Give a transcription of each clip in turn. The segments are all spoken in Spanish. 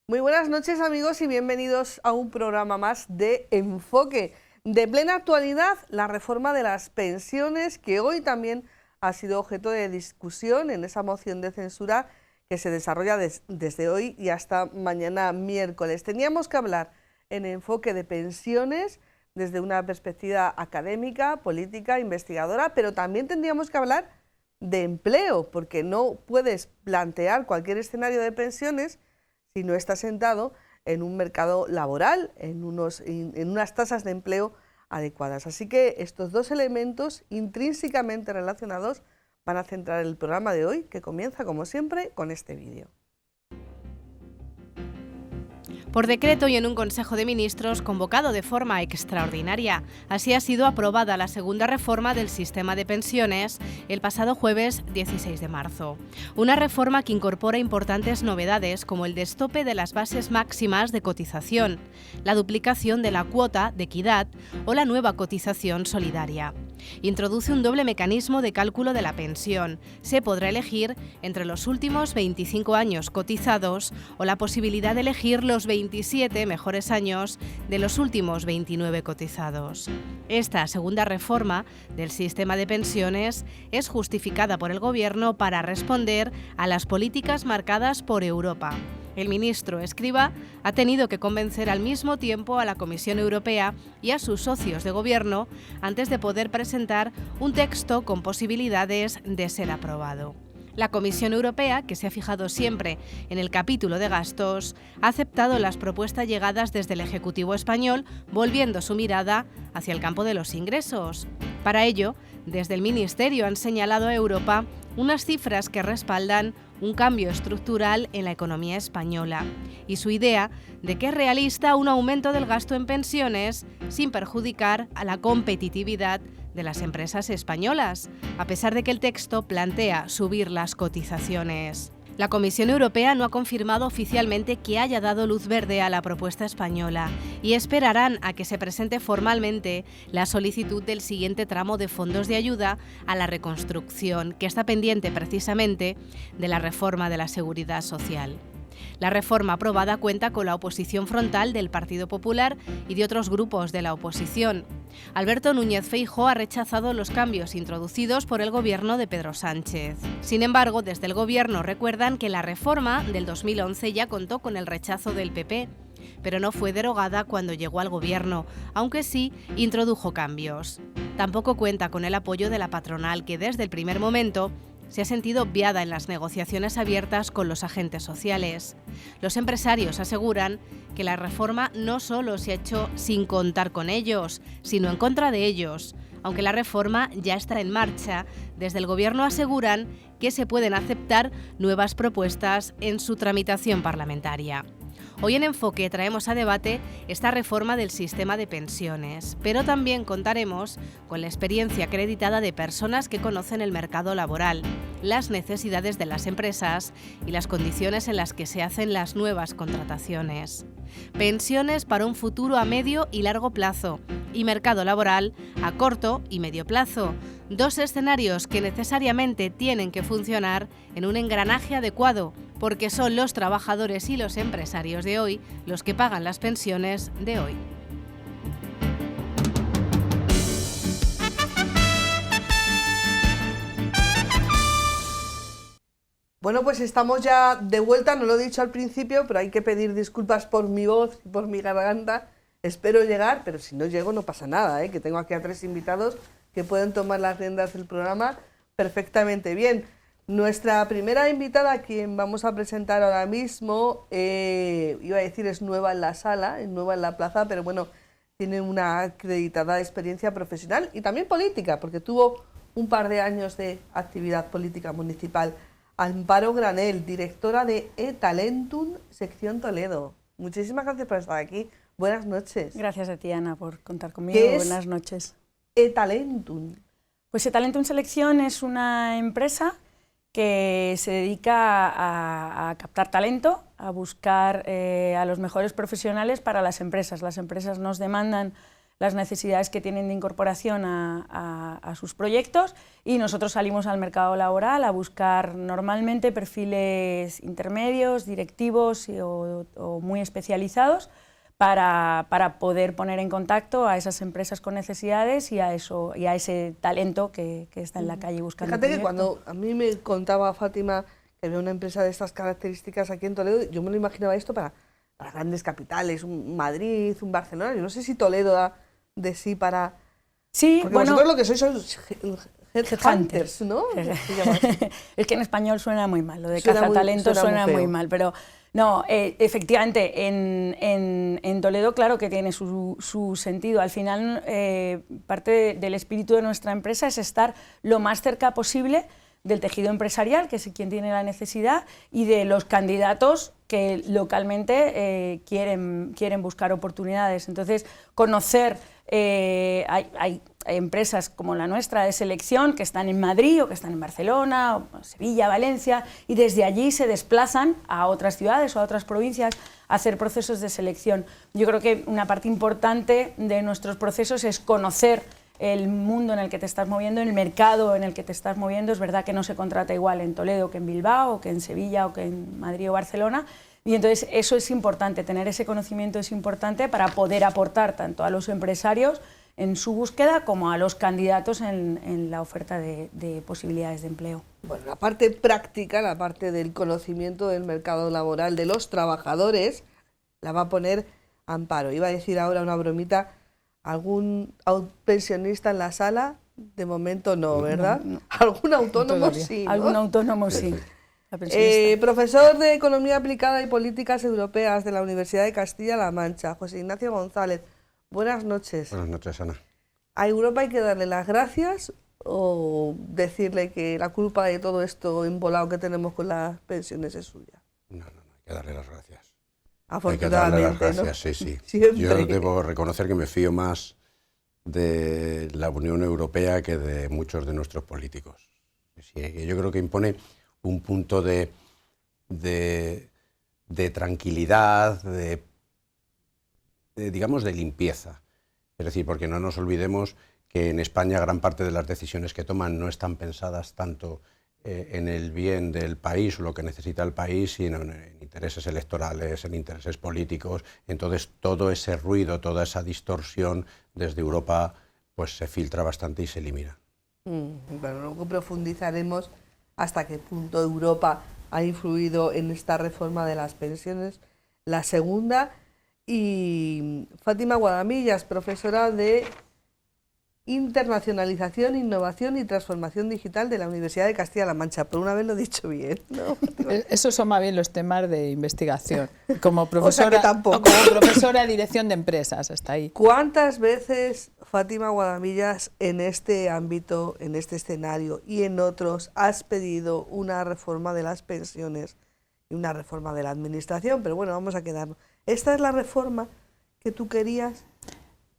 Muy buenas noches, amigos, y bienvenidos a un programa más de Enfoque. De plena actualidad, la reforma de las pensiones, que hoy también ha sido objeto de discusión en esa moción de censura que se desarrolla desde hoy y hasta mañana miércoles. Teníamos que hablar en Enfoque de pensiones desde una perspectiva académica, política, investigadora, pero también tendríamos que hablar de empleo, porque no puedes plantear cualquier escenario de pensiones si no está sentado en un mercado laboral, en unas tasas de empleo adecuadas. Así que estos dos elementos intrínsecamente relacionados van a centrar el programa de hoy, que comienza, como siempre, con este vídeo. Por decreto y en un Consejo de Ministros convocado de forma extraordinaria. Así ha sido aprobada la segunda reforma del sistema de pensiones el pasado jueves 16 de marzo. Una reforma que incorpora importantes novedades como el destope de las bases máximas de cotización, la duplicación de la cuota de equidad o la nueva cotización solidaria. Introduce un doble mecanismo de cálculo de la pensión. Se podrá elegir entre los últimos 25 años cotizados o la posibilidad de elegir los 27 mejores años de los últimos 29 cotizados. Esta segunda reforma del sistema de pensiones es justificada por el Gobierno para responder a las políticas marcadas por Europa. El ministro Escrivá ha tenido que convencer al mismo tiempo a la Comisión Europea y a sus socios de gobierno antes de poder presentar un texto con posibilidades de ser aprobado. La Comisión Europea, que se ha fijado siempre en el capítulo de gastos, ha aceptado las propuestas llegadas desde el Ejecutivo español, volviendo su mirada hacia el campo de los ingresos. Para ello, desde el Ministerio han señalado a Europa unas cifras que respaldan un cambio estructural en la economía española y su idea de que es realista un aumento del gasto en pensiones sin perjudicar a la competitividad de las empresas españolas, a pesar de que el texto plantea subir las cotizaciones. La Comisión Europea no ha confirmado oficialmente que haya dado luz verde a la propuesta española y esperarán a que se presente formalmente la solicitud del siguiente tramo de fondos de ayuda a la reconstrucción, que está pendiente precisamente de la reforma de la Seguridad Social. La reforma aprobada cuenta con la oposición frontal del Partido Popular y de otros grupos de la oposición. Alberto Núñez Feijóo ha rechazado los cambios introducidos por el gobierno de Pedro Sánchez. Sin embargo, desde el gobierno recuerdan que la reforma del 2011 ya contó con el rechazo del PP, pero no fue derogada cuando llegó al gobierno, aunque sí introdujo cambios. Tampoco cuenta con el apoyo de la patronal, que desde el primer momento se ha sentido obviada en las negociaciones abiertas con los agentes sociales. Los empresarios aseguran que la reforma no solo se ha hecho sin contar con ellos, sino en contra de ellos. Aunque la reforma ya está en marcha, desde el Gobierno aseguran que se pueden aceptar nuevas propuestas en su tramitación parlamentaria. Hoy en Enfoque traemos a debate esta reforma del sistema de pensiones, pero también contaremos con la experiencia acreditada de personas que conocen el mercado laboral, las necesidades de las empresas y las condiciones en las que se hacen las nuevas contrataciones. Pensiones para un futuro a medio y largo plazo y mercado laboral a corto y medio plazo. Dos escenarios que necesariamente tienen que funcionar en un engranaje adecuado, porque son los trabajadores y los empresarios de hoy los que pagan las pensiones de hoy. Bueno, pues estamos ya de vuelta, no lo he dicho al principio, pero hay que pedir disculpas por mi voz y por mi garganta. Espero llegar, pero si no llego no pasa nada, que tengo aquí a 3 invitados que pueden tomar las riendas del programa perfectamente bien. Nuestra primera invitada, a quien vamos a presentar ahora mismo, iba a decir es nueva en la sala, es nueva en la plaza, pero bueno, tiene una acreditada experiencia profesional y también política, porque tuvo un par de años de actividad política municipal. Amparo Granell, directora de eTalentum, sección Toledo. Muchísimas gracias por estar aquí. Buenas noches. Gracias a ti, Ana, por contar conmigo. Buenas noches. eTalentum. Pues eTalentum Selección es una empresa que se dedica a captar talento, a buscar a los mejores profesionales para las empresas. Las empresas nos demandan las necesidades que tienen de incorporación a sus proyectos, y nosotros salimos al mercado laboral a buscar normalmente perfiles intermedios, directivos o muy especializados para poder poner en contacto a esas empresas con necesidades y a ese talento que está en la calle buscando. Fíjate que cuando a mí me contaba Fátima que había una empresa de estas características aquí en Toledo, yo me lo imaginaba esto para grandes capitales, un Madrid, un Barcelona. Yo no sé si Toledo da de sí para... Sí, porque bueno, vosotros lo que sois headhunters, ¿no? Es que en español suena muy mal, lo de Suena cazatalento suena muy muy feo. mal, pero no, efectivamente, en Toledo claro que tiene su sentido. Al final, parte del espíritu de nuestra empresa es estar lo más cerca posible del tejido empresarial, que es quien tiene la necesidad, y de los candidatos que localmente quieren buscar oportunidades. Entonces, conocer, hay empresas como la nuestra de selección que están en Madrid o que están en Barcelona, o Sevilla, Valencia, y desde allí se desplazan a otras ciudades o a otras provincias a hacer procesos de selección. Yo creo que una parte importante de nuestros procesos es conocer el mundo en el que te estás moviendo, el mercado en el que te estás moviendo. Es verdad que no se contrata igual en Toledo que en Bilbao, o que en Sevilla, o que en Madrid o Barcelona, y entonces eso es importante, tener ese conocimiento es importante para poder aportar tanto a los empresarios en su búsqueda como a los candidatos en la oferta de posibilidades de empleo. Bueno, la parte práctica, la parte del conocimiento del mercado laboral de los trabajadores, la va a poner Amparo. Iba a decir ahora una bromita, ¿algún pensionista en la sala? De momento no, ¿verdad? No. ¿Algún autónomo? Sí, ¿no? Algún autónomo sí. Profesor de Economía Aplicada y Políticas Europeas de la Universidad de Castilla-La Mancha, José Ignacio González. Buenas noches. Buenas noches, Ana. ¿A Europa hay que darle las gracias o decirle que la culpa de todo esto embolado que tenemos con las pensiones es suya? No, hay que darle las gracias. Afortunadamente, hay que darle las gracias, ¿no? sí. Siempre. Yo debo reconocer que me fío más de la Unión Europea que de muchos de nuestros políticos. Sí, yo creo que impone un punto de tranquilidad, digamos, de limpieza. Es decir, porque no nos olvidemos que en España gran parte de las decisiones que toman no están pensadas tanto en el bien del país o lo que necesita el país, sino en intereses electorales, en intereses políticos. Entonces todo ese ruido, toda esa distorsión desde Europa pues se filtra bastante y se elimina. Bueno, luego profundizaremos hasta qué punto Europa ha influido en esta reforma de las pensiones, la segunda. Y Fátima Guadamillas, profesora de Internacionalización, Innovación y Transformación Digital de la Universidad de Castilla-La Mancha. Por una vez lo he dicho bien, ¿no? Esos son más bien los temas de investigación. Como profesora, o sea que tampoco. Como profesora de dirección de empresas, hasta ahí. ¿Cuántas veces, Fátima Guadamillas, en este ámbito, en este escenario y en otros, has pedido una reforma de las pensiones y una reforma de la administración? Pero bueno, vamos a quedarnos. ¿Esta es la reforma que tú querías?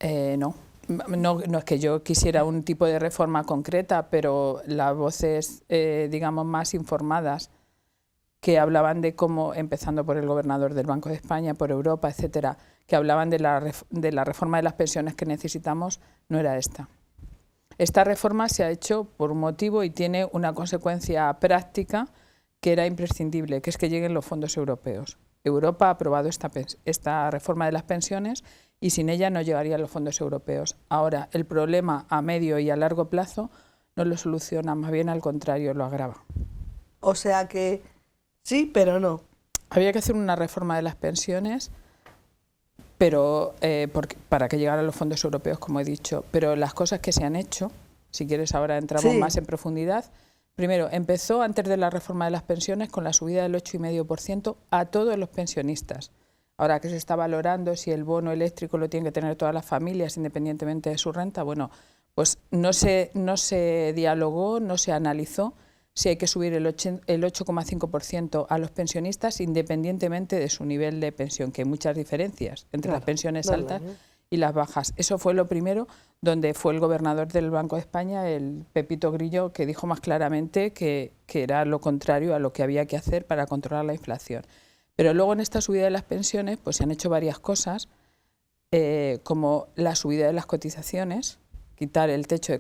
No es que yo quisiera un tipo de reforma concreta, pero las voces, digamos, más informadas que hablaban de cómo, empezando por el gobernador del Banco de España, por Europa, etcétera, que hablaban de la reforma de las pensiones que necesitamos, no era esta. Esta reforma se ha hecho por un motivo y tiene una consecuencia práctica que era imprescindible, que es que lleguen los fondos europeos. Europa ha aprobado esta reforma de las pensiones y sin ella no llegarían los fondos europeos. Ahora, el problema a medio y a largo plazo no lo soluciona, más bien al contrario, lo agrava. O sea que sí, pero no. Había que hacer una reforma de las pensiones, pero para que llegaran los fondos europeos, como he dicho. Pero las cosas que se han hecho, si quieres ahora entramos más en profundidad. Primero, empezó antes de la reforma de las pensiones con la subida del 8,5% a todos los pensionistas. Ahora que se está valorando si el bono eléctrico lo tienen que tener todas las familias independientemente de su renta, bueno, pues no se dialogó, no se analizó si hay que subir el 8,5% a los pensionistas independientemente de su nivel de pensión, que hay muchas diferencias entre las pensiones altas y las bajas. Eso fue lo primero, donde fue el gobernador del Banco de España, el Pepito Grillo, que dijo más claramente que era lo contrario a lo que había que hacer para controlar la inflación. Pero luego en esta subida de las pensiones pues se han hecho varias cosas como la subida de las cotizaciones, quitar el techo de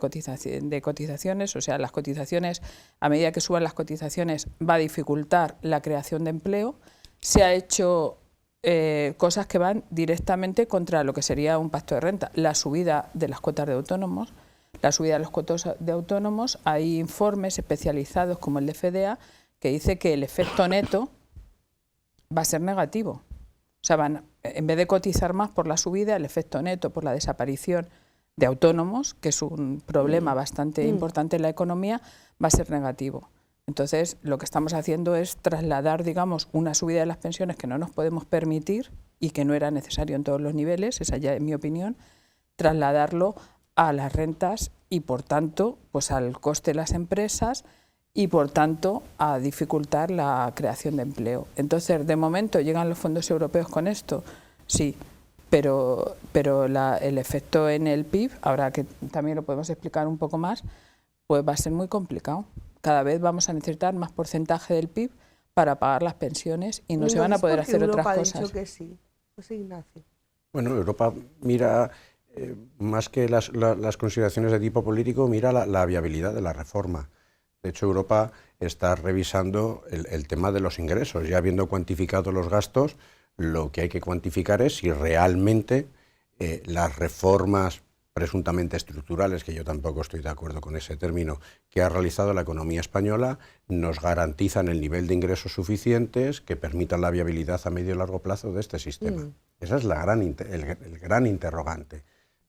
cotizaciones, o sea, las cotizaciones, a medida que suban las cotizaciones va a dificultar la creación de empleo. Se ha hecho cosas que van directamente contra lo que sería un pacto de renta, la subida de las cuotas de autónomos. La subida de los cuotas de autónomos, hay informes especializados como el de FDA que dice que el efecto neto va a ser negativo. O sea, en vez de cotizar más por la subida, el efecto neto por la desaparición de autónomos, que es un problema bastante importante en la economía, va a ser negativo. Entonces, lo que estamos haciendo es trasladar, digamos, una subida de las pensiones que no nos podemos permitir y que no era necesario en todos los niveles, esa ya es mi opinión, trasladarlo a las rentas y, por tanto, pues al coste de las empresas y, por tanto, a dificultar la creación de empleo. Entonces, de momento, ¿llegan los fondos europeos con esto? Sí, pero el efecto en el PIB, ahora que también lo podemos explicar un poco más, pues va a ser muy complicado. Cada vez vamos a necesitar más porcentaje del PIB para pagar las pensiones y no se van a poder hacer otras cosas. Ha dicho que sí. Pues Ignacio. Bueno, Europa mira, más que las consideraciones de tipo político, mira la viabilidad de la reforma. De hecho, Europa está revisando el tema de los ingresos. Ya habiendo cuantificado los gastos, lo que hay que cuantificar es si realmente las reformas presuntamente estructurales, que yo tampoco estoy de acuerdo con ese término, que ha realizado la economía española, nos garantizan el nivel de ingresos suficientes que permitan la viabilidad a medio y largo plazo de este sistema. Esa es el gran interrogante,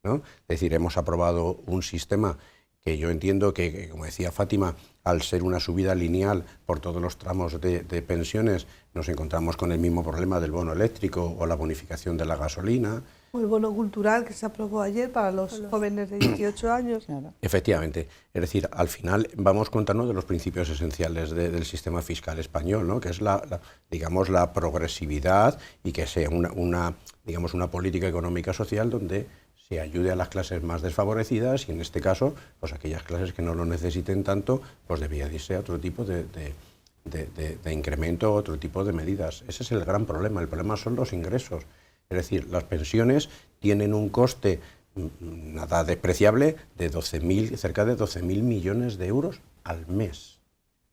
¿no? Es decir, hemos aprobado un sistema que yo entiendo que, como decía Fátima, al ser una subida lineal por todos los tramos de pensiones, nos encontramos con el mismo problema del bono eléctrico o la bonificación de la gasolina. O el bono cultural que se aprobó ayer para los jóvenes de 18 años. Efectivamente. Es decir, al final vamos contra uno de los principios esenciales del sistema fiscal español, ¿no? Que es digamos, la progresividad y que sea una política económica social donde se ayude a las clases más desfavorecidas y, en este caso, pues aquellas clases que no lo necesiten tanto, pues debía irse a otro tipo de incremento, otro tipo de medidas. Ese es el gran problema. El problema son los ingresos. Es decir, las pensiones tienen un coste nada despreciable de cerca de 12.000 millones de euros al mes,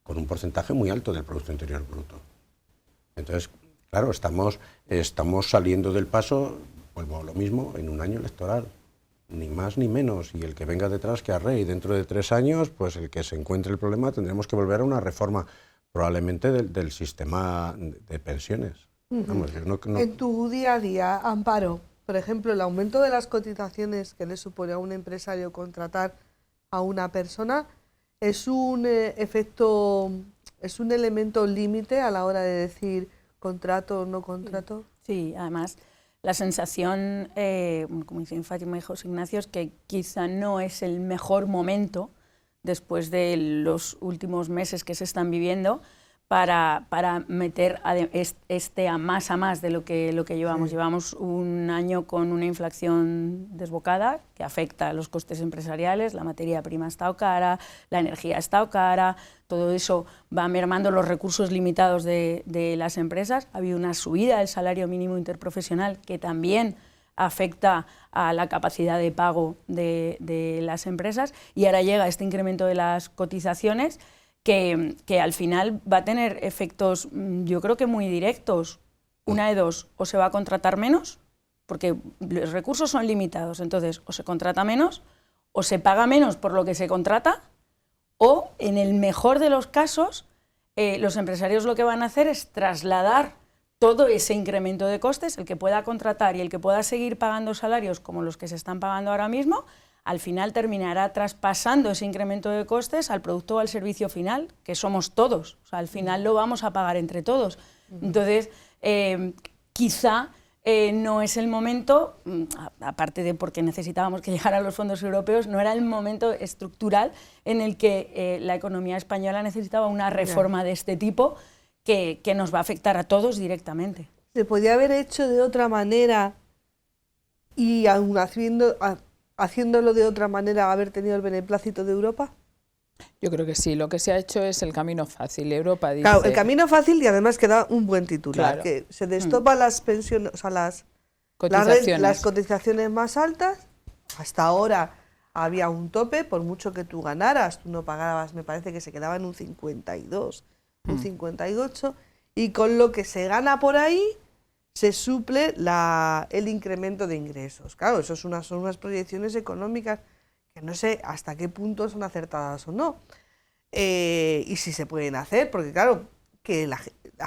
con un porcentaje muy alto del Producto Interior Bruto. Entonces, claro, estamos saliendo del paso, vuelvo a lo mismo, en un año electoral, ni más ni menos, y el que venga detrás que arre, y dentro de 3 años, pues el que se encuentre el problema tendremos que volver a una reforma probablemente del sistema de pensiones. Vamos, En tu día a día, Amparo, por ejemplo, el aumento de las cotizaciones que le supone a un empresario contratar a una persona, ¿es un elemento límite a la hora de decir contrato o no contrato? Sí, además la sensación, como dicen Fátima y José Ignacio, es que quizá no es el mejor momento, después de los últimos meses que se están viviendo, para meter a más de lo que llevamos. Sí. Llevamos un año con una inflación desbocada que afecta a los costes empresariales, la materia prima ha estado cara, la energía ha estado cara, todo eso va mermando los recursos limitados de las empresas. Ha habido una subida del salario mínimo interprofesional que también afecta a la capacidad de pago de las empresas, y ahora llega este incremento de las cotizaciones que al final va a tener efectos, yo creo que muy directos. Una de dos: o se va a contratar menos, porque los recursos son limitados, entonces o se contrata menos, o se paga menos por lo que se contrata, o, en el mejor de los casos, los empresarios lo que van a hacer es trasladar todo ese incremento de costes, el que pueda contratar y el que pueda seguir pagando salarios como los que se están pagando ahora mismo, al final terminará traspasando ese incremento de costes al producto o al servicio final, que somos todos. O sea, al final lo vamos a pagar entre todos. Entonces, quizá no es el momento, aparte de porque necesitábamos que llegaran los fondos europeos, no era el momento estructural en el que la economía española necesitaba una reforma de este tipo que nos va a afectar a todos directamente. ¿Se podía haber hecho de otra manera y aún haciéndolo de otra manera haber tenido el beneplácito de Europa? Yo creo que sí, lo que se ha hecho es el camino fácil. Europa dice... Claro, el camino fácil, y además que da un buen titular, claro, que se destopa las pensiones, o sea, Cotizaciones. Las cotizaciones más altas, hasta ahora había un tope, por mucho que tú ganaras, tú no pagabas, me parece que se quedaba en un 52, un 58, y con lo que se gana por ahí se suple el incremento de ingresos. Claro, eso son unas proyecciones económicas que no sé hasta qué punto son acertadas o no, y si se pueden hacer, porque claro, que la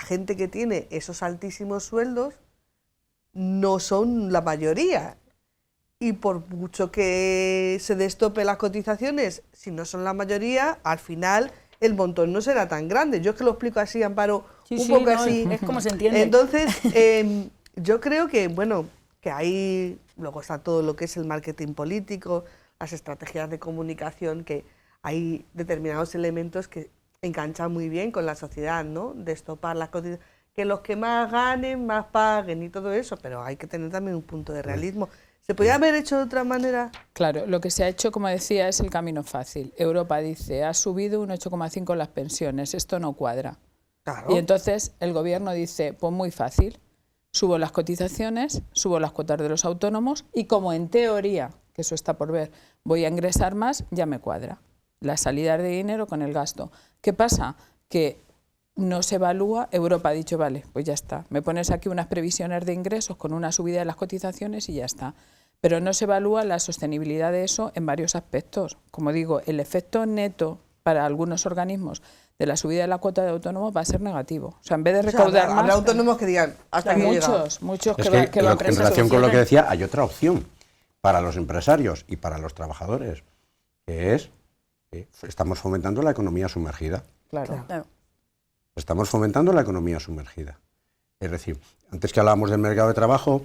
gente que tiene esos altísimos sueldos no son la mayoría. Y por mucho que se destope las cotizaciones, si no son la mayoría, al final el montón no será tan grande. Yo es que lo explico así, Amparo, un poco así. Es como se entiende. Entonces, yo creo que, bueno, que ahí luego está todo lo que es el marketing político, las estrategias de comunicación, que hay determinados elementos que enganchan muy bien con la sociedad, ¿no? Destopar las cotizaciones, que los que más ganen, más paguen y todo eso, pero hay que tener también un punto de realismo. ¿Se podría haber hecho de otra manera? Claro, lo que se ha hecho, como decía, es el camino fácil. Europa dice, ha subido un 8,5 las pensiones, esto no cuadra. Claro. Y entonces el gobierno dice, pues muy fácil, subo las cotizaciones, subo las cuotas de los autónomos y como en teoría, que eso está por ver, voy a ingresar más, ya me cuadra. La salida de dinero con el gasto. ¿Qué pasa? Que no se evalúa, Europa ha dicho, vale, pues ya está, me pones aquí unas previsiones de ingresos con una subida de las cotizaciones y ya está. Pero no se evalúa la sostenibilidad de eso en varios aspectos. Como digo, el efecto neto para algunos organismos de la subida de la cuota de autónomos va a ser negativo. O sea, en vez de recaudar más... Habrá autónomos que digan, hasta que muchos Es que van en relación con lo que decía, hay otra opción para los empresarios y para los trabajadores, que es que estamos fomentando la economía sumergida. Claro. Estamos fomentando la economía sumergida. Es decir, antes que hablábamos del mercado de trabajo,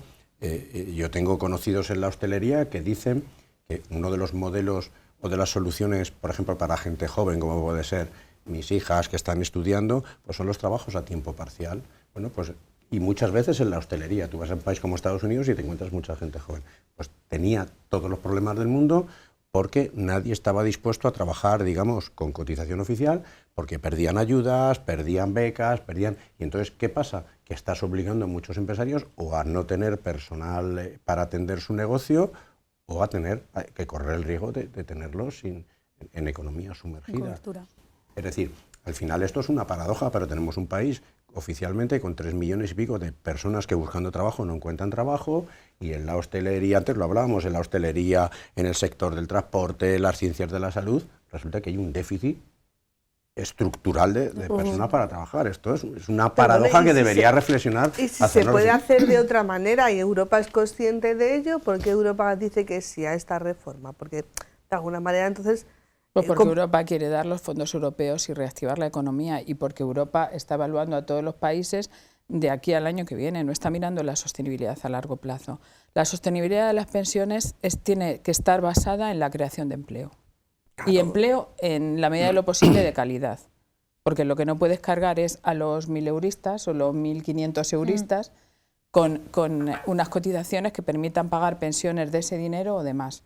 yo tengo conocidos en la hostelería que dicen que uno de los modelos o de las soluciones, por ejemplo, para gente joven, como puede ser mis hijas que están estudiando, pues son los trabajos a tiempo parcial. Bueno, pues, y muchas veces en la hostelería, tú vas a un país como Estados Unidos y te encuentras mucha gente joven. Pues tenía todos los problemas del mundo porque nadie estaba dispuesto a trabajar, digamos, con cotización oficial, porque perdían ayudas, perdían becas, Y entonces, ¿qué pasa? Que estás obligando a muchos empresarios o a no tener personal para atender su negocio o a tener que correr el riesgo de tenerlos en economía sumergida. Es decir, al final esto es una paradoja, pero tenemos un país oficialmente con 3 millones y pico de personas que buscando trabajo no encuentran trabajo, y en la hostelería, antes lo hablábamos, en la hostelería, en el sector del transporte, las ciencias de la salud, resulta que hay un déficit estructural de personas para trabajar. Esto es una paradoja que debería reflexionar. Y si se puede hacer de otra manera y Europa es consciente de ello, ¿por qué Europa dice que sí a esta reforma? Porque de alguna manera entonces... Pues porque Europa quiere dar los fondos europeos y reactivar la economía, y porque Europa está evaluando a todos los países de aquí al año que viene, no está mirando la sostenibilidad a largo plazo. La sostenibilidad de las pensiones tiene que estar basada en la creación de empleo. Claro. Y empleo en la medida de lo posible de calidad, porque lo que no puedes cargar es a los 1.000 euristas o los 1.500 euristas con unas cotizaciones que permitan pagar pensiones de ese dinero o de más,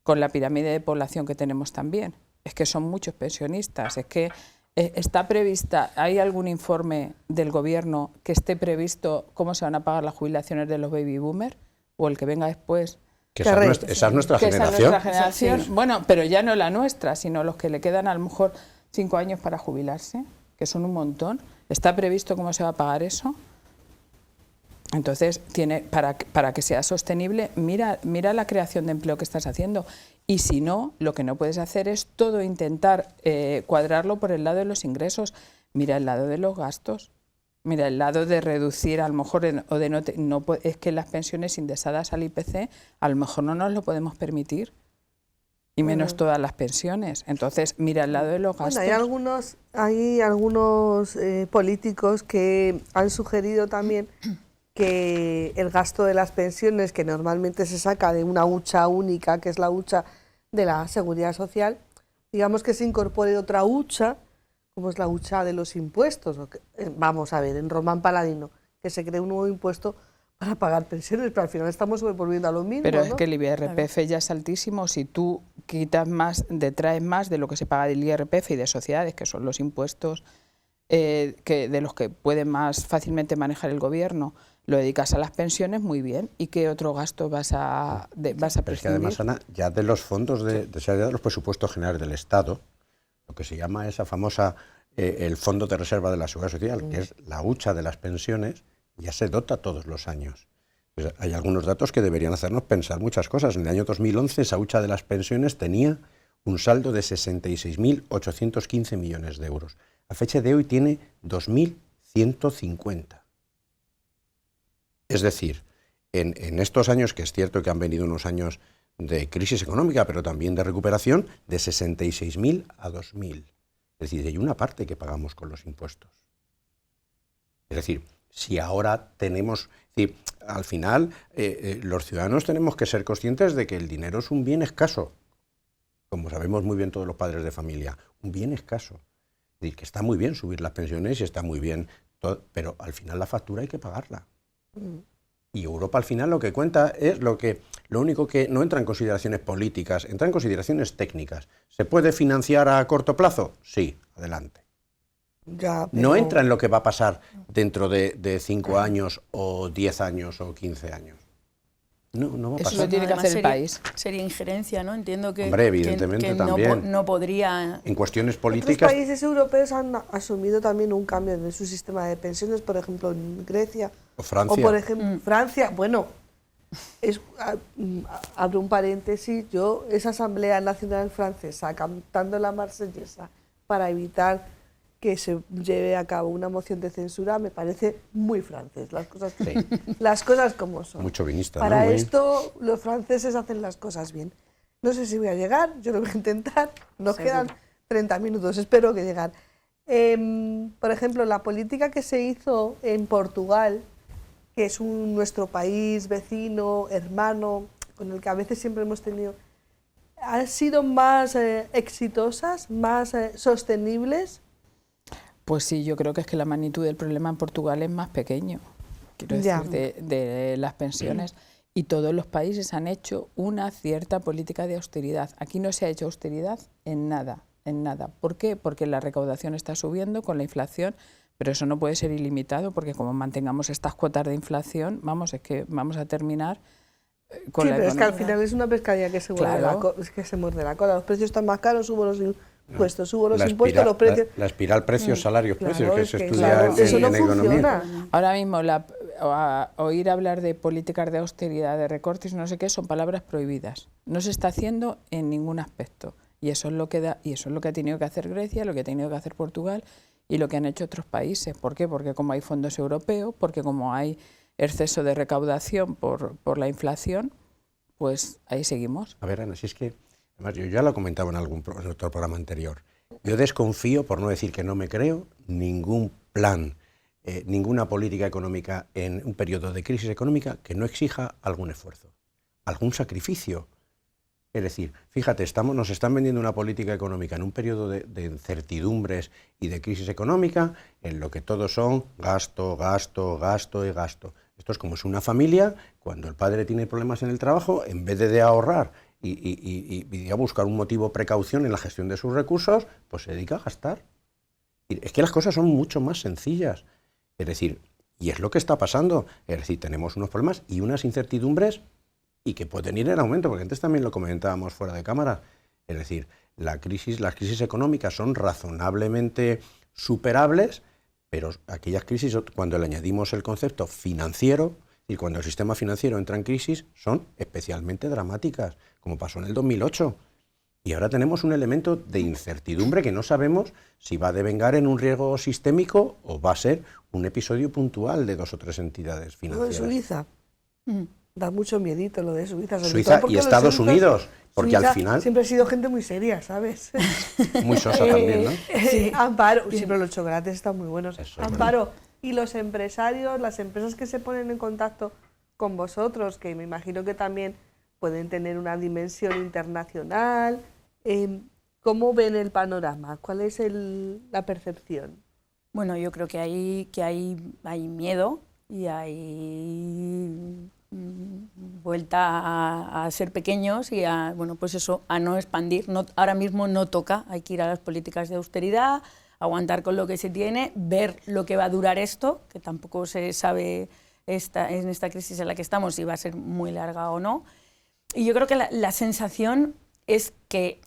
con la pirámide de población que tenemos también. Es que son muchos pensionistas, es que está prevista, ¿hay algún informe del gobierno que esté previsto cómo se van a pagar las jubilaciones de los baby boomers o el que venga después? Que esa es nuestra generación. Sí. Bueno, pero ya no la nuestra, sino los que le quedan a lo mejor 5 años para jubilarse, que son un montón. ¿Está previsto cómo se va a pagar eso? Entonces, para que sea sostenible, mira la creación de empleo que estás haciendo. Y si no, lo que no puedes hacer es todo intentar cuadrarlo por el lado de los ingresos. Mira el lado de los gastos. Mira el lado de reducir, a lo mejor, o de no es que las pensiones indexadas al IPC, a lo mejor no nos lo podemos permitir. Y menos todas las pensiones. Entonces, mira el lado de los gastos. Bueno, hay algunos políticos que han sugerido también que el gasto de las pensiones, que normalmente se saca de una hucha única, que es la hucha de la Seguridad Social, digamos que se incorpore otra hucha, como es la hucha de los impuestos. Vamos a ver, en Román Paladino, que se cree un nuevo impuesto para pagar pensiones, pero al final estamos volviendo a lo mismo. Pero ¿no? es que el IRPF ya es altísimo. Si tú quitas más, detraes más de lo que se paga del IRPF y de sociedades, que son los impuestos de los que puede más fácilmente manejar el gobierno, lo dedicas a las pensiones, muy bien. ¿Y qué otro gasto vas a prescindir? Es que además, Ana, ya de los fondos, de los presupuestos generales del Estado, lo que se llama esa famosa, el Fondo de Reserva de la Seguridad Social, que es la hucha de las pensiones, ya se dota todos los años. Pues hay algunos datos que deberían hacernos pensar muchas cosas. En el año 2011 esa hucha de las pensiones tenía un saldo de 66.815 millones de euros. A fecha de hoy tiene 2.150. Es decir, en estos años, que es cierto que han venido unos años de crisis económica, pero también de recuperación, de 66.000 a 2.000. Es decir, hay una parte que pagamos con los impuestos. Es decir, si ahora tenemos... Es decir, al final, los ciudadanos tenemos que ser conscientes de que el dinero es un bien escaso, como sabemos muy bien todos los padres de familia, un bien escaso. Es decir, que está muy bien subir las pensiones y está muy bien, todo, pero al final la factura hay que pagarla. Y Europa al final lo que cuenta es lo único que no entra en consideraciones políticas, entra en consideraciones técnicas. ¿Se puede financiar a corto plazo? Sí, adelante. Ya, pero... No entra en lo que va a pasar dentro de 5 años o 10 años o 15 años. No va a pasar. Eso lo tiene que hacer el país. Sería injerencia, ¿no? Entiendo que, Hombre, evidentemente que también. No podría... En cuestiones Otros políticas... países europeos han asumido también un cambio en su sistema de pensiones, por ejemplo en Grecia. O Francia. O por ejemplo Francia. Bueno, abro un paréntesis, esa Asamblea Nacional Francesa cantando la Marsellesa para evitar que se lleve a cabo una moción de censura, me parece muy francés, las cosas como son. Muy chauvinista, Para ¿no? esto los franceses hacen las cosas bien. No sé si voy a llegar, yo lo voy a intentar, nos quedan 30 minutos, espero que llegar. Por ejemplo, la política que se hizo en Portugal, que es nuestro país vecino, hermano, con el que a veces siempre hemos tenido, ¿han sido más exitosas, más sostenibles? Pues sí, yo creo que es que la magnitud del problema en Portugal es más pequeño, quiero decir, de las pensiones. Y todos los países han hecho una cierta política de austeridad. Aquí no se ha hecho austeridad en nada, en nada. ¿Por qué? Porque la recaudación está subiendo con la inflación, pero eso no puede ser ilimitado, porque como mantengamos estas cuotas de inflación, es que vamos a terminar con la pero economía. es que al final es una pescadilla que se muerde, se muerde la cola. Los precios están más caros, subo los impuestos, subo los impuestos, los precios... La espiral precios, salarios, precios, que se claro, estudia eso no en economía. funciona. Ahora mismo oír hablar de políticas de austeridad, de recortes, no sé qué, son palabras prohibidas. No se está haciendo en ningún aspecto. Y eso es lo que ha tenido que hacer Grecia, lo que ha tenido que hacer Portugal y lo que han hecho otros países. ¿Por qué? Porque como hay fondos europeos, porque como hay exceso de recaudación por la inflación, pues ahí seguimos. A ver, Ana, si es que, además, yo ya lo comentaba en otro programa anterior, yo desconfío, por no decir que no me creo, ningún plan, ninguna política económica en un periodo de crisis económica que no exija algún esfuerzo, algún sacrificio. Es decir, fíjate, nos están vendiendo una política económica en un periodo de incertidumbres y de crisis económica en lo que todos son gasto, gasto, gasto y gasto. Esto es como si una familia, cuando el padre tiene problemas en el trabajo, en vez de ahorrar y a buscar un motivo precaución en la gestión de sus recursos, pues se dedica a gastar. Es que las cosas son mucho más sencillas. Es decir, y es lo que está pasando. Es decir, tenemos unos problemas y unas incertidumbres y que pueden ir en aumento, porque antes también lo comentábamos fuera de cámara. Es decir, las crisis económicas son razonablemente superables, pero aquellas crisis, cuando le añadimos el concepto financiero, y cuando el sistema financiero entra en crisis, son especialmente dramáticas, como pasó en el 2008. Y ahora tenemos un elemento de incertidumbre que no sabemos si va a devengar en un riesgo sistémico o va a ser un episodio puntual de 2 o 3 entidades financieras. Lo de Suiza. Da mucho miedito lo de Suiza. Suiza y Estados Unidos, porque Suiza al final... siempre ha sido gente muy seria, ¿sabes? Muy sosa también, ¿no? Sí. Amparo, siempre los chocolates están muy buenos. Eso es Amparo, y los empresarios, las empresas que se ponen en contacto con vosotros, que me imagino que también pueden tener una dimensión internacional, ¿cómo ven el panorama? ¿Cuál es la percepción? Bueno, yo creo que hay miedo y hay vuelta a ser pequeños y a no expandir. Ahora mismo no toca, hay que ir a las políticas de austeridad, aguantar con lo que se tiene, ver lo que va a durar esto, que tampoco se sabe en esta crisis en la que estamos, si va a ser muy larga o no. Y yo creo que la sensación es que,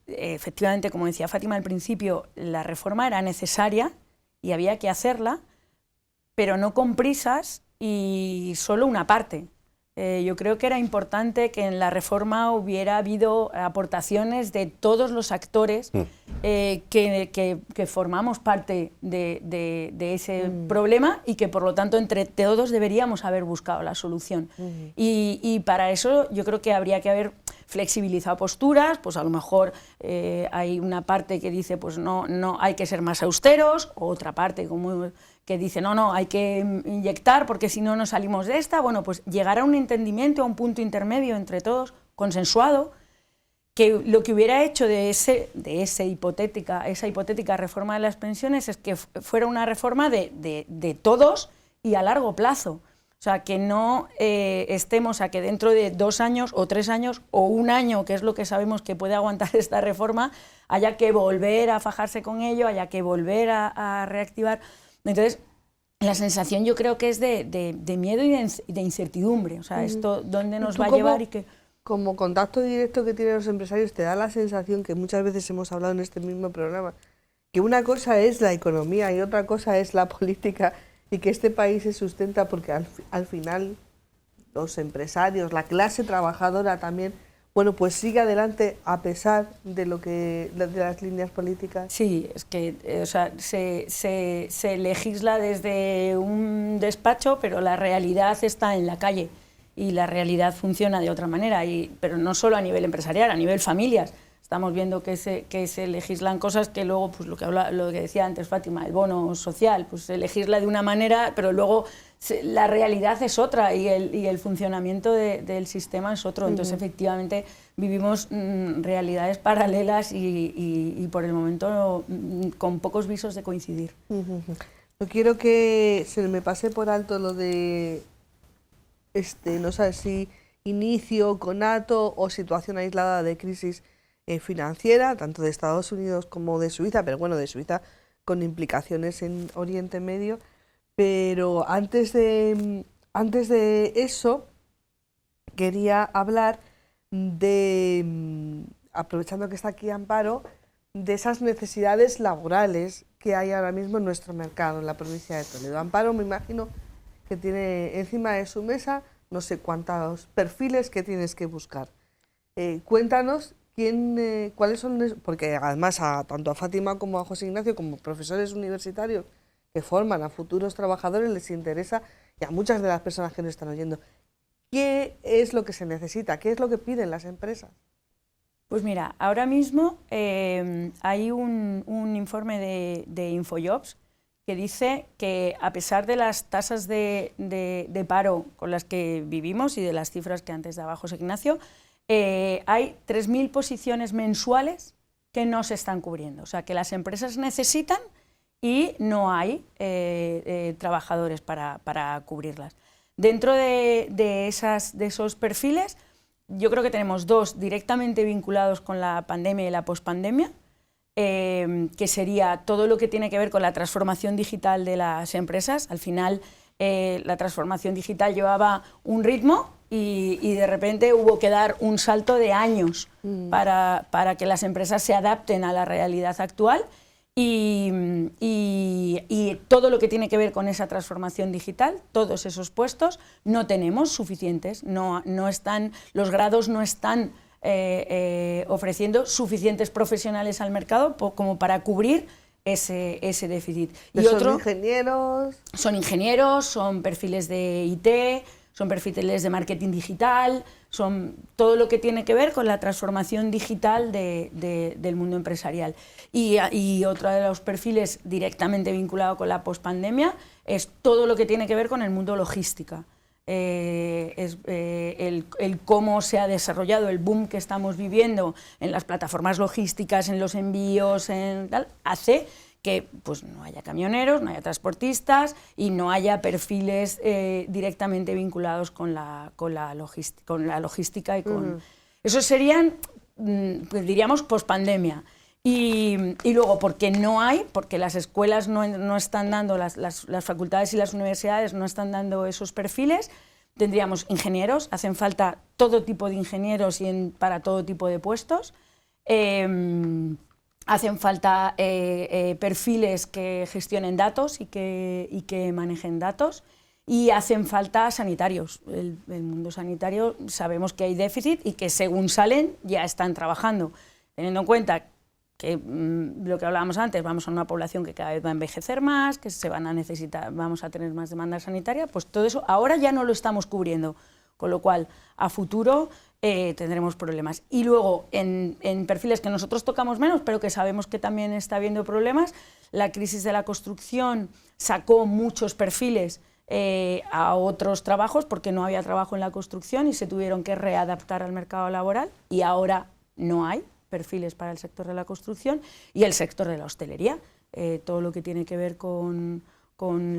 efectivamente, como decía Fátima al principio, la reforma era necesaria y había que hacerla, pero no con prisas y solo una parte. Yo creo que era importante que en la reforma hubiera habido aportaciones de todos los actores que formamos parte de ese problema y que por lo tanto entre todos deberíamos haber buscado la solución. Y para eso yo creo que habría que haber flexibilizado posturas, pues a lo mejor hay una parte que dice pues no hay que ser más austeros, o otra parte como que dice no, hay que inyectar porque si no, no salimos de esta. Bueno, pues llegar a un entendimiento, a un punto intermedio entre todos, consensuado, que lo que hubiera hecho de esa hipotética reforma de las pensiones es que fuera una reforma de todos y a largo plazo. O sea, que no estemos a que dentro de 2 años o 3 años o 1 año, que es lo que sabemos que puede aguantar esta reforma, haya que volver a fajarse con ello, haya que volver a reactivar. Entonces, la sensación yo creo que es de miedo y de incertidumbre. O sea, esto dónde nos va a llevar y qué. Como contacto directo que tienen los empresarios, te da la sensación que muchas veces hemos hablado en este mismo programa, que una cosa es la economía y otra cosa es la política, y que este país se sustenta porque al final los empresarios, la clase trabajadora también, bueno, pues sigue adelante a pesar de las líneas políticas. Sí, es que o sea, se legisla desde un despacho, pero la realidad está en la calle y la realidad funciona de otra manera, pero no solo a nivel empresarial, a nivel familias. Estamos viendo que se legislan cosas que luego, pues lo que decía antes Fátima, el bono social, pues se legisla de una manera, pero luego la realidad es otra y el funcionamiento del sistema es otro. Entonces, efectivamente, vivimos realidades paralelas y por el momento con pocos visos de coincidir. No quiero que se me pase por alto lo de, no sé si inicio, conato o situación aislada de crisis financiera, tanto de Estados Unidos como de Suiza, pero bueno, de Suiza con implicaciones en Oriente Medio. Pero antes de eso, quería hablar aprovechando que está aquí Amparo, de esas necesidades laborales que hay ahora mismo en nuestro mercado, en la provincia de Toledo. Amparo, me imagino que tiene encima de su mesa no sé cuántos perfiles que tienes que buscar. Cuéntanos cuáles son, porque además tanto a Fátima como a José Ignacio, como profesores universitarios que forman a futuros trabajadores, les interesa, y a muchas de las personas que nos están oyendo, ¿qué es lo que se necesita? ¿Qué es lo que piden las empresas? Pues mira, ahora mismo hay un informe de Infojobs que dice que a pesar de las tasas de paro con las que vivimos y de las cifras que antes daba José Ignacio, hay 3.000 posiciones mensuales que no se están cubriendo. O sea, que las empresas necesitan y no hay trabajadores para cubrirlas. Dentro de esos perfiles, yo creo que tenemos 2 directamente vinculados con la pandemia y la pospandemia, que sería todo lo que tiene que ver con la transformación digital de las empresas. Al final, la transformación digital llevaba un ritmo y de repente hubo que dar un salto de años para que las empresas se adapten a la realidad actual y todo lo que tiene que ver con esa transformación digital, todos esos puestos, no tenemos suficientes, no están, los grados no están ofreciendo suficientes profesionales al mercado como para cubrir ese déficit. ¿Son ingenieros? Son ingenieros, son perfiles de IT, son perfiles de marketing digital, son todo lo que tiene que ver con la transformación digital del mundo empresarial. Y otro de los perfiles directamente vinculado con la pospandemia es todo lo que tiene que ver con el mundo logística. El cómo se ha desarrollado el boom que estamos viviendo en las plataformas logísticas, en los envíos, hace que pues, no haya camioneros, no haya transportistas y no haya perfiles directamente vinculados con la logística y con... Esos serían, pues, diríamos, pospandemia. Y luego, porque no hay, porque las escuelas no están dando, las facultades y las universidades no están dando esos perfiles, tendríamos ingenieros, hacen falta todo tipo de ingenieros para todo tipo de puestos, hacen falta perfiles que gestionen datos y que manejen datos, y hacen falta sanitarios. El mundo sanitario sabemos que hay déficit y que según salen ya están trabajando, teniendo en cuenta que lo que hablábamos antes, vamos a una población que cada vez va a envejecer más, que se van a necesitar, vamos a tener más demanda sanitaria, pues todo eso ahora ya no lo estamos cubriendo, con lo cual a futuro tendremos problemas. Y luego en perfiles que nosotros tocamos menos, pero que sabemos que también está habiendo problemas, la crisis de la construcción sacó muchos perfiles a otros trabajos porque no había trabajo en la construcción y se tuvieron que readaptar al mercado laboral, y ahora no hay perfiles para el sector de la construcción y el sector de la hostelería. Todo lo que tiene que ver con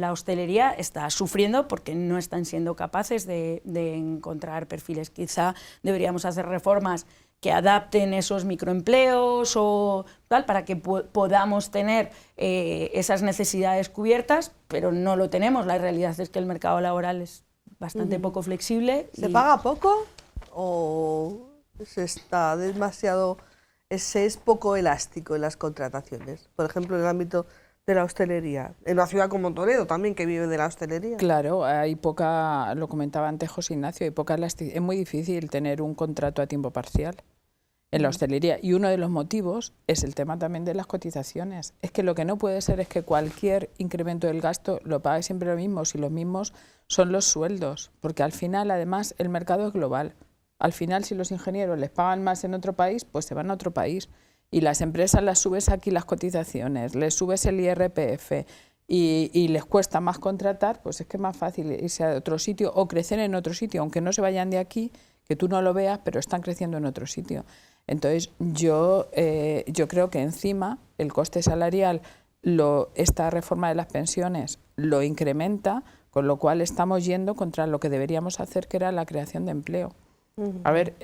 la hostelería está sufriendo porque no están siendo capaces de encontrar perfiles. Quizá deberíamos hacer reformas que adapten esos microempleos o tal para que podamos tener esas necesidades cubiertas, pero no lo tenemos. La realidad es que el mercado laboral es bastante poco flexible. ¿Se paga poco o está demasiado... se es poco elástico en las contrataciones? Por ejemplo, en el ámbito de la hostelería, en una ciudad como Toledo también, que vive de la hostelería. Claro, hay poca, lo comentaba antes José Ignacio, hay poca elasticidad. Es muy difícil tener un contrato a tiempo parcial en la hostelería, y uno de los motivos es el tema también de las cotizaciones. Es que lo que no puede ser es que cualquier incremento del gasto lo pague siempre lo mismo, si los mismos son los sueldos, porque al final además el mercado es global. Al final, si los ingenieros les pagan más en otro país, pues se van a otro país. Y las empresas las subes aquí las cotizaciones, les subes el IRPF y les cuesta más contratar, pues es que es más fácil irse a otro sitio o crecer en otro sitio, aunque no se vayan de aquí, que tú no lo veas, pero están creciendo en otro sitio. Entonces, yo creo que encima el coste salarial, esta reforma de las pensiones lo incrementa, con lo cual estamos yendo contra lo que deberíamos hacer, que era la creación de empleo. A ver,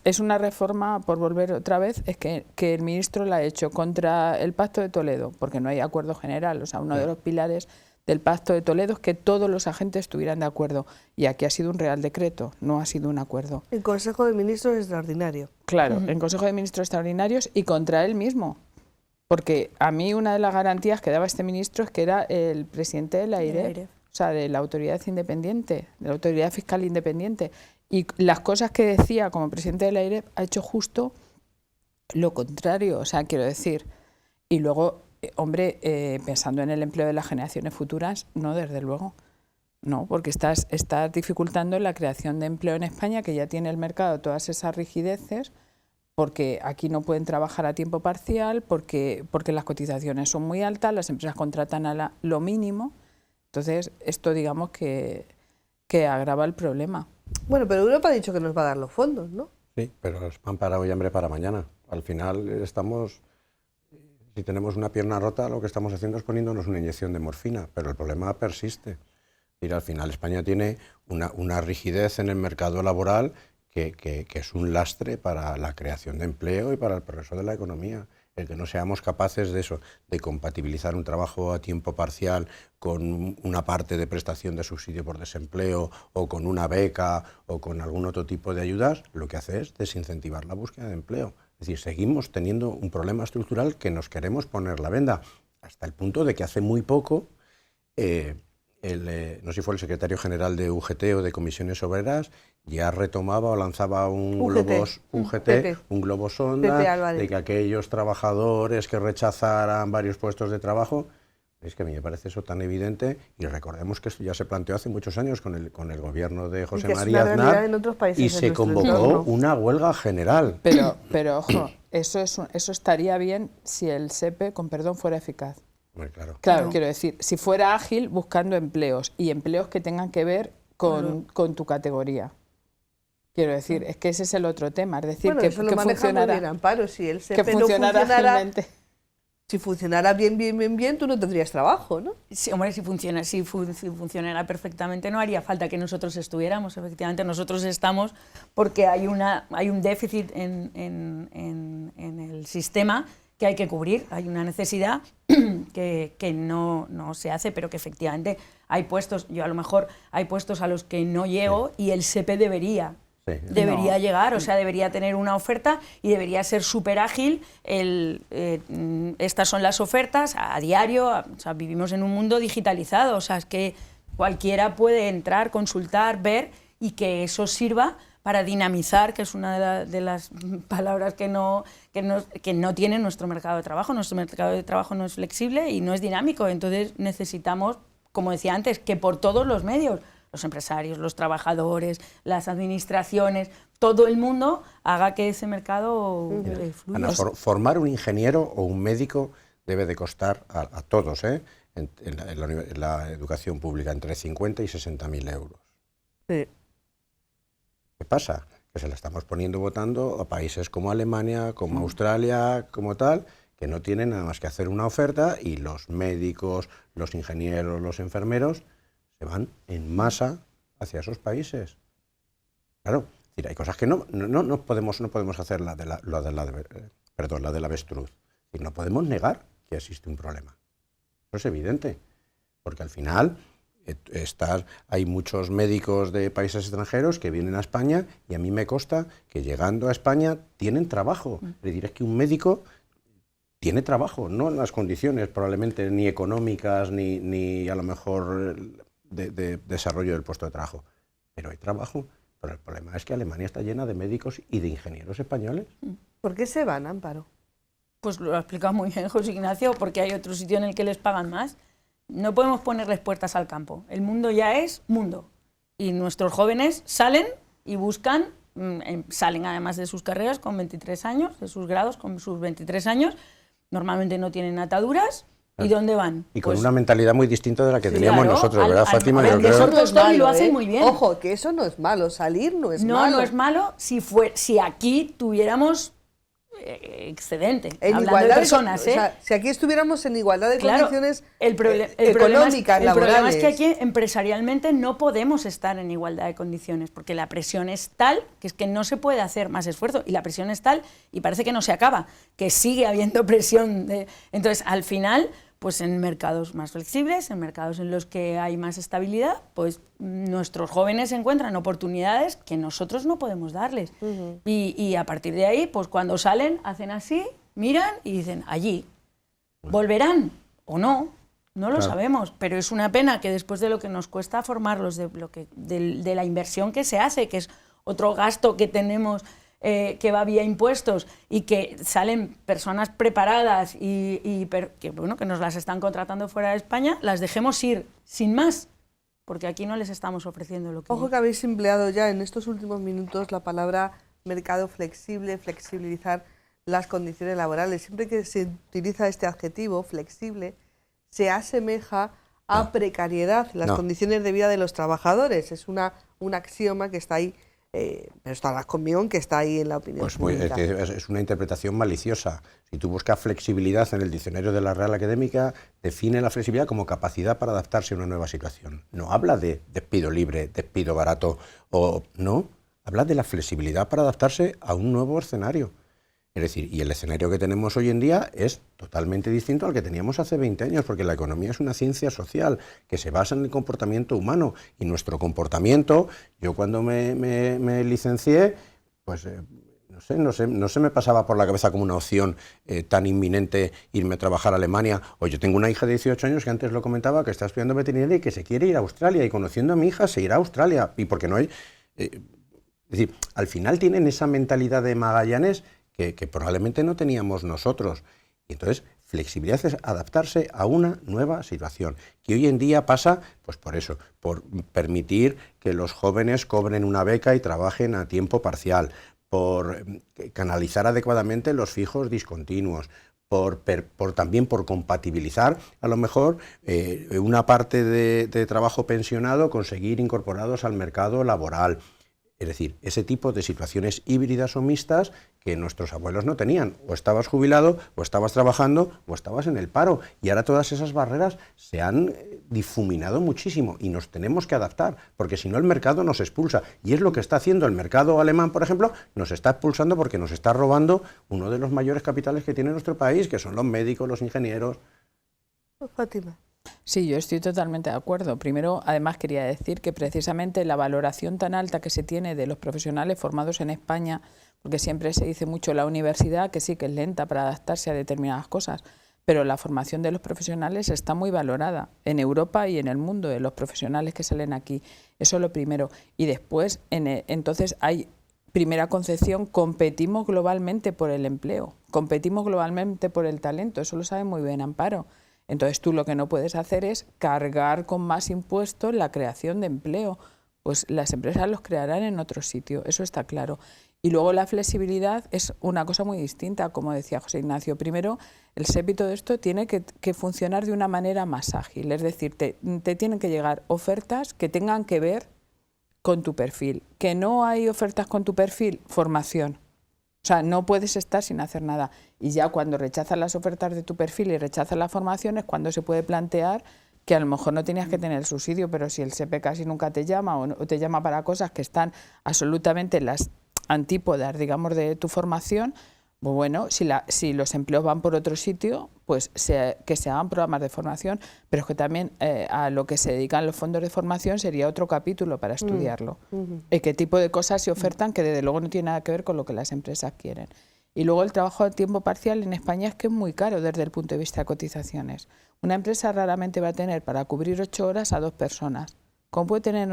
es una reforma, por volver otra vez, es que el ministro la ha hecho contra el Pacto de Toledo, porque no hay acuerdo general. O sea, uno de los pilares del Pacto de Toledo es que todos los agentes estuvieran de acuerdo. Y aquí ha sido un real decreto, no ha sido un acuerdo. El Consejo de Ministros extraordinario. Claro, el Consejo de Ministros extraordinarios y contra él mismo. Porque a mí una de las garantías que daba este ministro es que era el presidente de la AIREF, o sea, de la autoridad independiente, de la autoridad fiscal independiente. Y las cosas que decía como presidente de la AIREF ha hecho justo lo contrario, o sea, quiero decir. Y luego, hombre, pensando en el empleo de las generaciones futuras, no, desde luego. No, porque estás dificultando la creación de empleo en España, que ya tiene el mercado todas esas rigideces, porque aquí no pueden trabajar a tiempo parcial, porque las cotizaciones son muy altas, las empresas contratan a lo mínimo. Entonces, esto digamos que agrava el problema. Bueno, pero Europa ha dicho que nos va a dar los fondos, ¿no? Sí, pero es pan para hoy, hambre para mañana. Al final si tenemos una pierna rota, lo que estamos haciendo es poniéndonos una inyección de morfina, pero el problema persiste. Y al final España tiene una rigidez en el mercado laboral que es un lastre para la creación de empleo y para el progreso de la economía. El que no seamos capaces de eso, de compatibilizar un trabajo a tiempo parcial con una parte de prestación de subsidio por desempleo o con una beca o con algún otro tipo de ayudas, lo que hace es desincentivar la búsqueda de empleo. Es decir, seguimos teniendo un problema estructural que nos queremos poner la venda, hasta el punto de que hace muy poco, no sé si fue el secretario general de UGT o de Comisiones Obreras, ya retomaba o lanzaba un globo sonda de que aquellos trabajadores que rechazaran varios puestos de trabajo. Es que a mí me parece eso tan evidente, y recordemos que esto ya se planteó hace muchos años con el gobierno de José María Aznar y se convocó una huelga general. Pero ojo, eso estaría bien si el SEPE, con perdón, fuera eficaz. Claro, quiero decir, si fuera ágil buscando empleos y empleos que tengan que ver con tu categoría. Quiero decir, es que ese es el otro tema, es decir, que funcionara bien, Amparo, si el SEPE que funcionara ágilmente. Si funcionara bien, tú no tendrías trabajo, ¿no? Sí, hombre, si funcionara perfectamente no haría falta que nosotros estuviéramos. Efectivamente, nosotros estamos porque hay un déficit en el sistema que hay que cubrir, hay una necesidad que no se hace, pero que efectivamente hay puestos, yo a lo mejor hay puestos a los que no llego y el SEPE debería llegar, o sea, debería tener una oferta y debería ser súper ágil. Estas son las ofertas a diario, o sea, vivimos en un mundo digitalizado, o sea, es que cualquiera puede entrar, consultar, ver y que eso sirva para dinamizar, que es una de las palabras que no tiene nuestro mercado de trabajo. Nuestro mercado de trabajo no es flexible y no es dinámico, entonces necesitamos, como decía antes, que por todos los medios, los empresarios, los trabajadores, las administraciones, todo el mundo haga que ese mercado fluya. Ana, formar un ingeniero o un médico debe de costar a todos, en la educación pública, entre 50 y 60.000 euros. Sí. ¿Qué pasa? Que se la estamos votando a países como Alemania, como Australia, como tal, que no tienen nada más que hacer una oferta y los médicos, los ingenieros, los enfermeros se van en masa hacia esos países. Claro, es decir, hay cosas que no podemos hacer la de la avestruz. Es decir, no podemos negar que existe un problema. Eso es evidente, porque al final hay muchos médicos de países extranjeros que vienen a España y a mí me consta que llegando a España tienen trabajo. Le diré que un médico tiene trabajo, no en las condiciones probablemente ni económicas ni a lo mejor de desarrollo del puesto de trabajo, pero hay trabajo. Pero el problema es que Alemania está llena de médicos y de ingenieros españoles. ¿Por qué se van, Amparo? Pues lo ha explicado muy bien José Ignacio, porque hay otro sitio en el que les pagan más. No podemos ponerles puertas al campo. El mundo ya es mundo. Y nuestros jóvenes salen y buscan, salen además de sus carreras con 23 años, de sus grados con sus 23 años. Normalmente no tienen ataduras. ¿Y dónde van? Y con una mentalidad muy distinta de la que teníamos nosotros, ¿verdad, Fátima? Yo creo que eso lo hacen muy bien. Ojo, que eso no es malo, salir no es malo. No es malo si aquí tuviéramos excedente, en hablando igualdad de personas, o sea, si aquí estuviéramos en igualdad de condiciones económicas, laborales. El problema es que aquí empresarialmente no podemos estar en igualdad de condiciones, porque la presión es tal que es que no se puede hacer más esfuerzo, y la presión es tal, y parece que no se acaba, que sigue habiendo presión. Entonces, al final, pues en mercados más flexibles, en mercados en los que hay más estabilidad, pues nuestros jóvenes encuentran oportunidades que nosotros no podemos darles. Y a partir de ahí, pues cuando salen, hacen así, miran y dicen, allí. ¿Volverán o no? No lo sabemos, pero es una pena que después de lo que nos cuesta formarlos, de la inversión que se hace, que es otro gasto que tenemos, que va vía impuestos, y que salen personas preparadas que nos las están contratando fuera de España, las dejemos ir sin más, porque aquí no les estamos ofreciendo lo que... Ojo que habéis empleado ya en estos últimos minutos la palabra mercado flexible, flexibilizar las condiciones laborales. Siempre que se utiliza este adjetivo, flexible, se asemeja a precariedad, las condiciones de vida de los trabajadores. Es un axioma que está ahí. Pero estarás conmigo en que está ahí en la opinión pública. Es una interpretación maliciosa. Si tú buscas flexibilidad en el diccionario de la Real Académica, define la flexibilidad como capacidad para adaptarse a una nueva situación. No habla de despido libre, despido barato, no. Habla de la flexibilidad para adaptarse a un nuevo escenario. Es decir, y el escenario que tenemos hoy en día es totalmente distinto al que teníamos hace 20 años, porque la economía es una ciencia social que se basa en el comportamiento humano, y nuestro comportamiento, yo cuando me licencié, pues no se me pasaba por la cabeza como una opción tan inminente irme a trabajar a Alemania. O yo tengo una hija de 18 años que antes lo comentaba, que está estudiando veterinaria y que se quiere ir a Australia, y conociendo a mi hija se irá a Australia, y porque no hay... es decir, al final tienen esa mentalidad de Magallanes que probablemente no teníamos nosotros. Y entonces, flexibilidad es adaptarse a una nueva situación, que hoy en día pasa, pues por eso, por permitir que los jóvenes cobren una beca y trabajen a tiempo parcial, por canalizar adecuadamente los fijos discontinuos, también por compatibilizar a lo mejor una parte de trabajo pensionado, conseguir incorporados al mercado laboral. Es decir, ese tipo de situaciones híbridas o mixtas que nuestros abuelos no tenían. O estabas jubilado, o estabas trabajando, o estabas en el paro. Y ahora todas esas barreras se han difuminado muchísimo y nos tenemos que adaptar, porque si no el mercado nos expulsa. Y es lo que está haciendo el mercado alemán, por ejemplo, nos está expulsando porque nos está robando uno de los mayores capitales que tiene nuestro país, que son los médicos, los ingenieros. Fátima. Sí, yo estoy totalmente de acuerdo. Primero, además, quería decir que precisamente la valoración tan alta que se tiene de los profesionales formados en España, porque siempre se dice mucho la universidad, que sí, que es lenta para adaptarse a determinadas cosas, pero la formación de los profesionales está muy valorada en Europa y en el mundo, de los profesionales que salen aquí. Eso es lo primero. Y después, entonces hay primera concepción, competimos globalmente por el empleo, competimos globalmente por el talento, eso lo sabe muy bien Amparo. Entonces tú lo que no puedes hacer es cargar con más impuestos la creación de empleo, pues las empresas los crearán en otro sitio, eso está claro. Y luego la flexibilidad es una cosa muy distinta, como decía José Ignacio. Primero, el SEPI, todo esto tiene que funcionar de una manera más ágil, es decir, te tienen que llegar ofertas que tengan que ver con tu perfil. Que no hay ofertas con tu perfil, formación. O sea, no puedes estar sin hacer nada. Y ya cuando rechazas las ofertas de tu perfil y rechazas la formación es cuando se puede plantear que a lo mejor no tenías que tener el subsidio, pero si el SEPE casi nunca te llama o te llama para cosas que están absolutamente en las antípodas, digamos, de tu formación, pues bueno, si los empleos van por otro sitio, pues que se hagan programas de formación, pero es que también a lo que se dedican los fondos de formación sería otro capítulo para estudiarlo. ¿Qué tipo de cosas se ofertan que desde luego no tiene nada que ver con lo que las empresas quieren? Y luego el trabajo a tiempo parcial en España es que es muy caro desde el punto de vista de cotizaciones. Una empresa raramente va a tener para cubrir 8 horas a 2 personas, como puede tener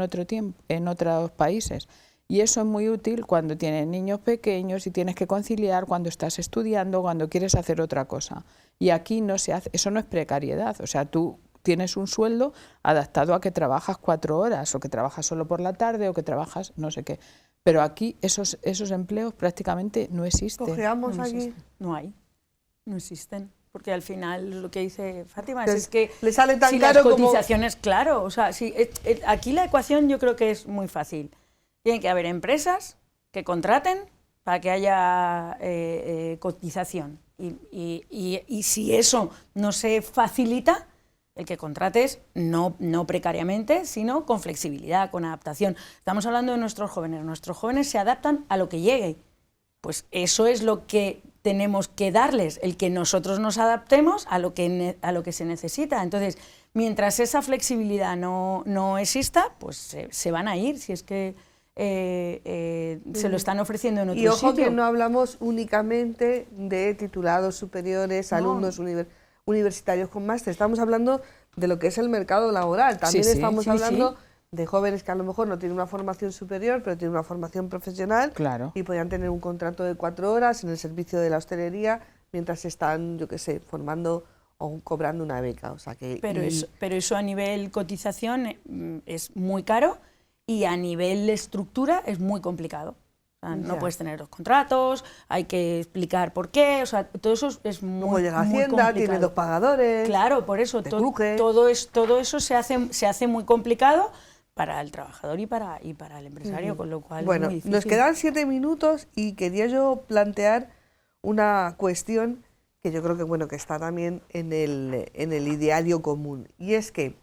en otros países. Y eso es muy útil cuando tienes niños pequeños y tienes que conciliar cuando estás estudiando, cuando quieres hacer otra cosa. Y aquí no se hace, eso no es precariedad, o sea, tú tienes un sueldo adaptado a que trabajas 4 horas o que trabajas solo por la tarde o que trabajas no sé qué. Pero aquí esos empleos prácticamente no existen. Cogeamos No aquí. existen. No hay, no existen. Porque al final lo que dice Fátima es que le sale tan si caro las como cotizaciones, claro, o sea, aquí la ecuación yo creo que es muy fácil. Tiene que haber empresas que contraten para que haya cotización. Y si eso no se facilita, el que contrates no precariamente, sino con flexibilidad, con adaptación. Estamos hablando de nuestros jóvenes se adaptan a lo que llegue. Pues eso es lo que tenemos que darles, el que nosotros nos adaptemos a lo que se necesita. Entonces, mientras esa flexibilidad no exista, pues se van a ir, si es que se lo están ofreciendo en otro sitio. Y ojo que no hablamos únicamente de titulados superiores, alumnos universitarios con máster, estamos hablando de lo que es el mercado laboral, también estamos hablando de jóvenes que a lo mejor no tienen una formación superior, pero tienen una formación profesional, claro, y podrían tener un contrato de 4 horas en el servicio de la hostelería mientras están, yo qué sé, formando o cobrando una beca. O sea que, pero eso a nivel cotización es muy caro y a nivel estructura es muy complicado. O sea, no puedes tener los contratos, hay que explicar por qué, o sea, todo eso es muy, como llega muy Hacienda, complicado. tiene 2 pagadores. Claro, por eso todo eso se hace muy complicado para el trabajador y para el empresario, con lo cual bueno, es muy difícil. Nos quedan 7 minutos y quería yo plantear una cuestión que yo creo que bueno que está también en el ideario común, y es que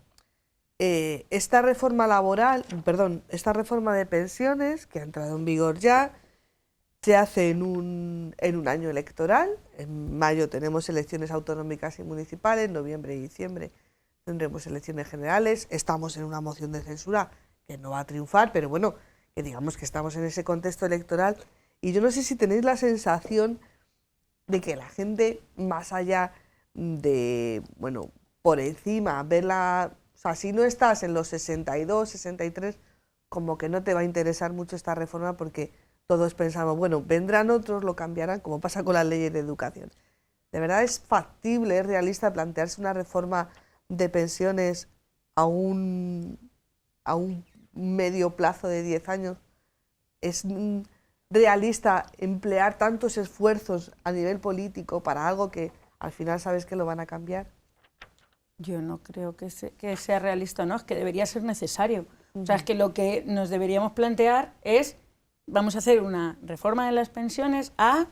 esta reforma de pensiones, que ha entrado en vigor ya, se hace en un año electoral. En mayo tenemos elecciones autonómicas y municipales, en noviembre y diciembre tendremos elecciones generales. Estamos en una moción de censura que no va a triunfar, pero bueno, que digamos que estamos en ese contexto electoral. Y yo no sé si tenéis la sensación de que la gente, más allá de, bueno, por encima, verla... O sea, si no estás en los 62, 63, como que no te va a interesar mucho esta reforma, porque todos pensamos, bueno, vendrán otros, lo cambiarán, como pasa con las leyes de educación. ¿De verdad es factible, es realista plantearse una reforma de pensiones a un medio plazo de 10 años? ¿Es realista emplear tantos esfuerzos a nivel político para algo que al final sabes que lo van a cambiar? Yo no creo que sea realista, no, es que debería ser necesario. O sea, es que lo que nos deberíamos plantear es vamos a hacer una reforma de las pensiones a,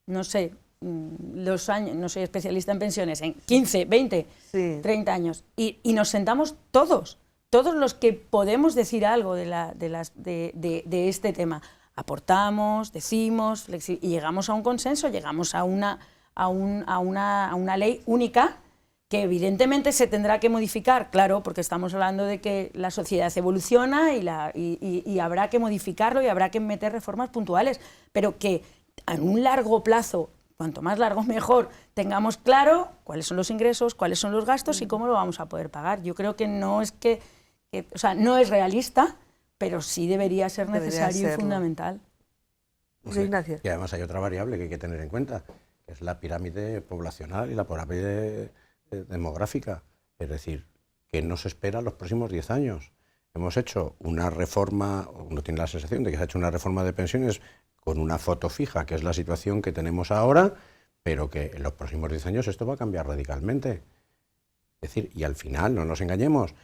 no sé, los años, no soy especialista en pensiones, en 15, 20, 30 años, y nos sentamos todos los que podemos decir algo de este tema, aportamos, decimos, y llegamos a un consenso, llegamos a una ley única que evidentemente se tendrá que modificar, claro, porque estamos hablando de que la sociedad evoluciona y habrá que modificarlo y habrá que meter reformas puntuales, pero que a un largo plazo, cuanto más largo mejor, tengamos claro cuáles son los ingresos, cuáles son los gastos y cómo lo vamos a poder pagar. Yo creo que no es o sea, no es realista, pero sí debería ser necesario y fundamental. Sí, Ignacio. Y además hay otra variable que hay que tener en cuenta, que es la pirámide poblacional y la pirámide demográfica. Es decir, que no se espera los próximos 10 años. Hemos hecho una reforma, uno tiene la sensación de que se ha hecho una reforma de pensiones con una foto fija, que es la situación que tenemos ahora, pero que en los próximos 10 años esto va a cambiar radicalmente. Es decir, y al final, no nos engañemos,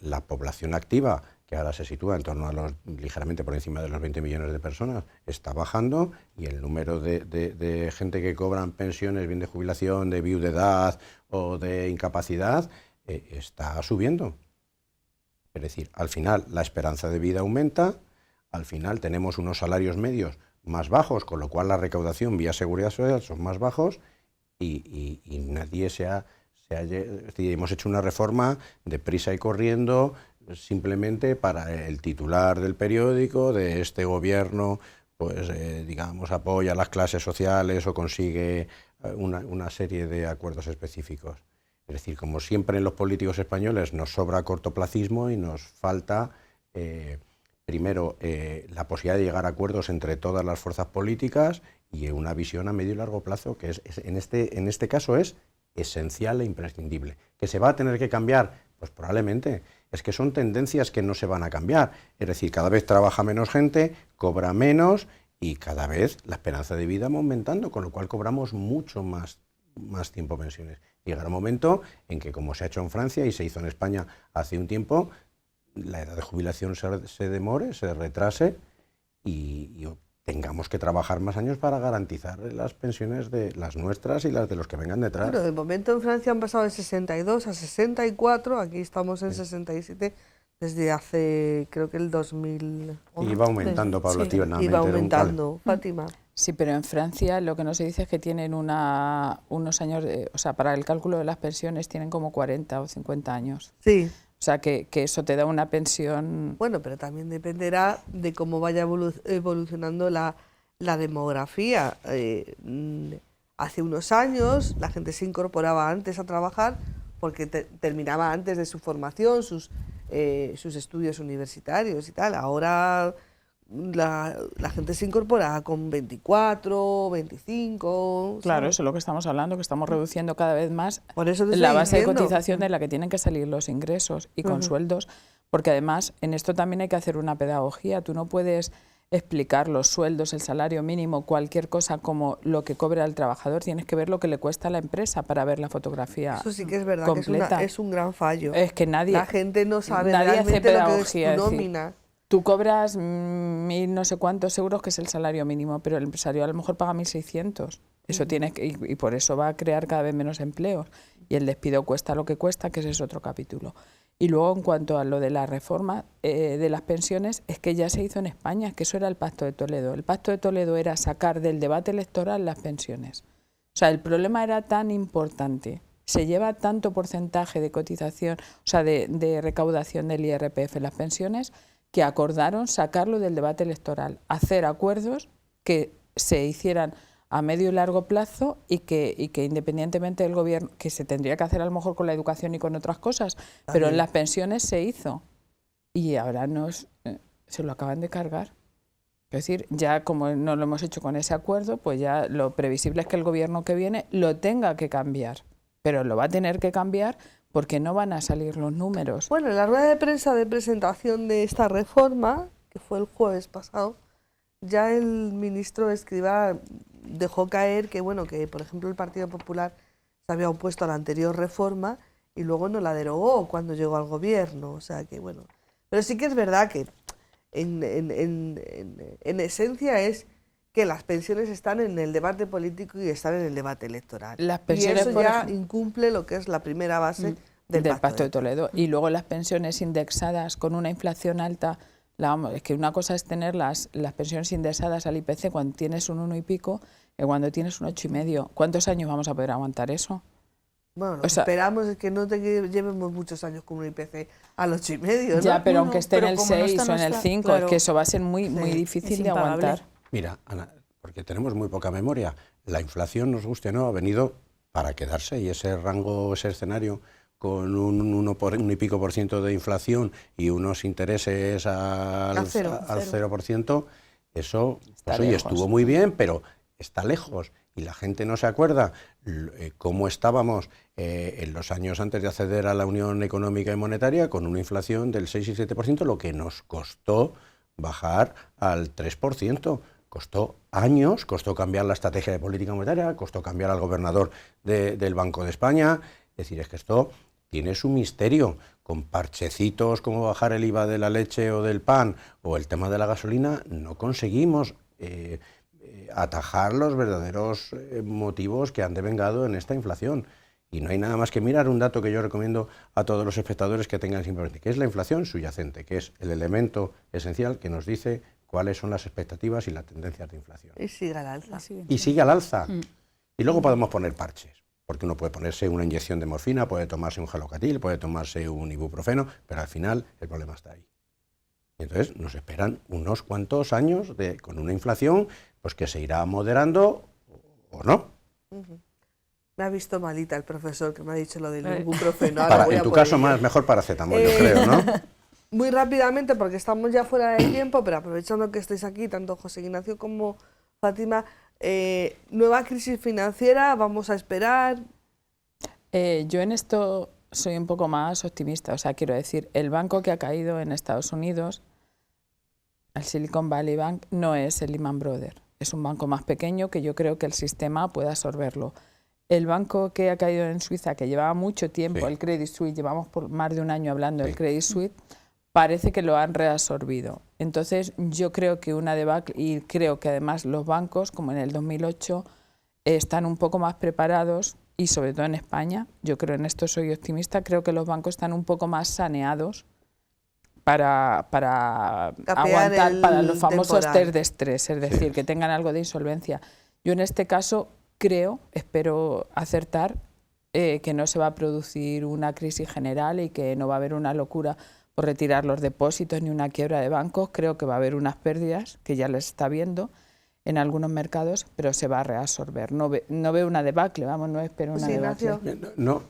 la población activa, que ahora se sitúa en torno a ligeramente por encima de los 20 millones de personas, está bajando, y el número de gente que cobran pensiones, bien de jubilación, de viudedad o de incapacidad, está subiendo. Es decir, al final la esperanza de vida aumenta, al final tenemos unos salarios medios más bajos, con lo cual la recaudación vía seguridad social son más bajos, y nadie hemos hecho una reforma deprisa y corriendo, simplemente para el titular del periódico de este gobierno, pues digamos, apoya a las clases sociales o consigue una serie de acuerdos específicos. Es decir, como siempre en los políticos españoles nos sobra cortoplacismo y nos falta, primero, la posibilidad de llegar a acuerdos entre todas las fuerzas políticas y una visión a medio y largo plazo, que en este caso es esencial e imprescindible. ¿Que se va a tener que cambiar? Pues probablemente. Es que son tendencias que no se van a cambiar. Es decir, cada vez trabaja menos gente, cobra menos y cada vez la esperanza de vida va aumentando, con lo cual cobramos mucho más tiempo pensiones. Llegará un momento en que, como se ha hecho en Francia y se hizo en España hace un tiempo, la edad de jubilación se demore, se retrase y tengamos que trabajar más años para garantizar las pensiones de las nuestras y las de los que vengan detrás. Bueno, de momento en Francia han pasado de 62 a 64, aquí estamos en 67 desde hace, creo que el 2000. Y va aumentando paulatinamente. Y va aumentando, Fátima. Sí, pero en Francia lo que no se dice es que tienen unos años, o sea, para el cálculo de las pensiones tienen como 40 o 50 años. Sí. O sea, que eso te da una pensión... Bueno, pero también dependerá de cómo vaya evolucionando la demografía. Hace unos años la gente se incorporaba antes a trabajar porque terminaba antes de su formación, sus estudios universitarios y tal. Ahora la gente se incorpora con 24, 25... Claro, ¿sabes? eso es lo que estamos hablando, que estamos reduciendo cada vez más Por eso te la estoy base diciendo. de cotización de la que tienen que salir los ingresos y con sueldos, porque además en esto también hay que hacer una pedagogía. Tú no puedes explicar los sueldos, el salario mínimo, cualquier cosa como lo que cobra el trabajador. Tienes que ver lo que le cuesta a la empresa para ver la fotografía completa. Eso sí que es verdad, que es un gran fallo. Es que la gente no sabe nadie hace realmente lo que es pedagogía, tu es decir, nómina. Tú cobras 1.000 no sé cuántos euros, que es el salario mínimo, pero el empresario a lo mejor paga 1.600. Eso tiene y por eso va a crear cada vez menos empleos. Y el despido cuesta lo que cuesta, que ese es otro capítulo. Y luego, en cuanto a lo de la reforma de las pensiones, es que ya se hizo en España, que eso era el Pacto de Toledo. El Pacto de Toledo era sacar del debate electoral las pensiones. O sea, el problema era tan importante, se lleva tanto porcentaje de cotización, o sea, de recaudación del IRPF en las pensiones, que acordaron sacarlo del debate electoral, hacer acuerdos que se hicieran a medio y largo plazo y que independientemente del gobierno, que se tendría que hacer a lo mejor con la educación y con otras cosas, pero en las pensiones se hizo y ahora se lo acaban de cargar. Es decir, ya como no lo hemos hecho con ese acuerdo, pues ya lo previsible es que el gobierno que viene lo tenga que cambiar, pero lo va a tener que cambiar porque no van a salir los números. Bueno, en la rueda de prensa de presentación de esta reforma, que fue el jueves pasado, ya el ministro Escrivá dejó caer que, bueno, que por ejemplo el Partido Popular se había opuesto a la anterior reforma y luego no la derogó cuando llegó al gobierno. O sea que, bueno, pero sí que es verdad que en esencia es que las pensiones están en el debate político y están en el debate electoral. Las pensiones, y eso ya incumple lo que es la primera base del Pacto de Toledo. Y luego las pensiones indexadas con una inflación alta, es que una cosa es tener las pensiones indexadas al IPC cuando tienes un 1 y pico, y cuando tienes un 8,5. ¿Cuántos años vamos a poder aguantar eso? Bueno, lo que esperamos es que no llevemos muchos años con un IPC al 8,5, ¿no? Ya, pero aunque esté en el 6 o en el 5, claro, es que eso va a ser muy difícil de aguantar. Mira, Ana, porque tenemos muy poca memoria. La inflación, nos guste o no, ha venido para quedarse, y ese rango, ese escenario con un 1 y pico % de inflación y unos intereses al 0%, eso pues, oye, estuvo muy bien, pero está lejos. Y la gente no se acuerda cómo estábamos en los años antes de acceder a la Unión Económica y Monetaria con una inflación del 6 y 7%, lo que nos costó bajar al 3%. Costó años, costó cambiar la estrategia de política monetaria, costó cambiar al gobernador del Banco de España. Es decir, es que esto tiene su misterio. Con parchecitos como bajar el IVA de la leche o del pan o el tema de la gasolina, no conseguimos atajar los verdaderos motivos que han devengado en esta inflación. Y no hay nada más que mirar un dato que yo recomiendo a todos los espectadores que tengan simplemente, que es la inflación subyacente, que es el elemento esencial que nos dice cuáles son las expectativas y las tendencias de inflación. Y sigue al alza. Y sigue al alza. Y luego podemos poner parches, porque uno puede ponerse una inyección de morfina, puede tomarse un Halocatil, puede tomarse un ibuprofeno, pero al final el problema está ahí. Y entonces nos esperan unos cuantos años con una inflación pues que se irá moderando o no. Me ha visto malita el profesor que me ha dicho lo del ibuprofeno. En tu caso mejor paracetamol, yo creo, ¿no? Muy rápidamente, porque estamos ya fuera de tiempo, pero aprovechando que estáis aquí, tanto José Ignacio como Fátima, nueva crisis financiera, ¿vamos a esperar? Yo en esto soy un poco más optimista, o sea, quiero decir, el banco que ha caído en Estados Unidos, el Silicon Valley Bank, no es el Lehman Brothers, es un banco más pequeño que yo creo que el sistema puede absorberlo. El banco que ha caído en Suiza, que llevaba mucho tiempo, el Credit Suisse, llevamos por más de un año hablando del Credit Suisse, parece que lo han reabsorbido. Entonces yo creo que una debacle, y creo que además los bancos, como en el 2008, están un poco más preparados, y sobre todo en España, yo creo, en esto soy optimista, creo que los bancos están un poco más saneados para aguantar, para los famosos test de estrés, es decir, que tengan algo de insolvencia. Yo en este caso espero acertar que no se va a producir una crisis general y que no va a haber una locura por retirar los depósitos ni una quiebra de bancos. Creo que va a haber unas pérdidas, que ya les está viendo en algunos mercados, pero se va a reabsorber. No veo una debacle, no espero una debacle. No,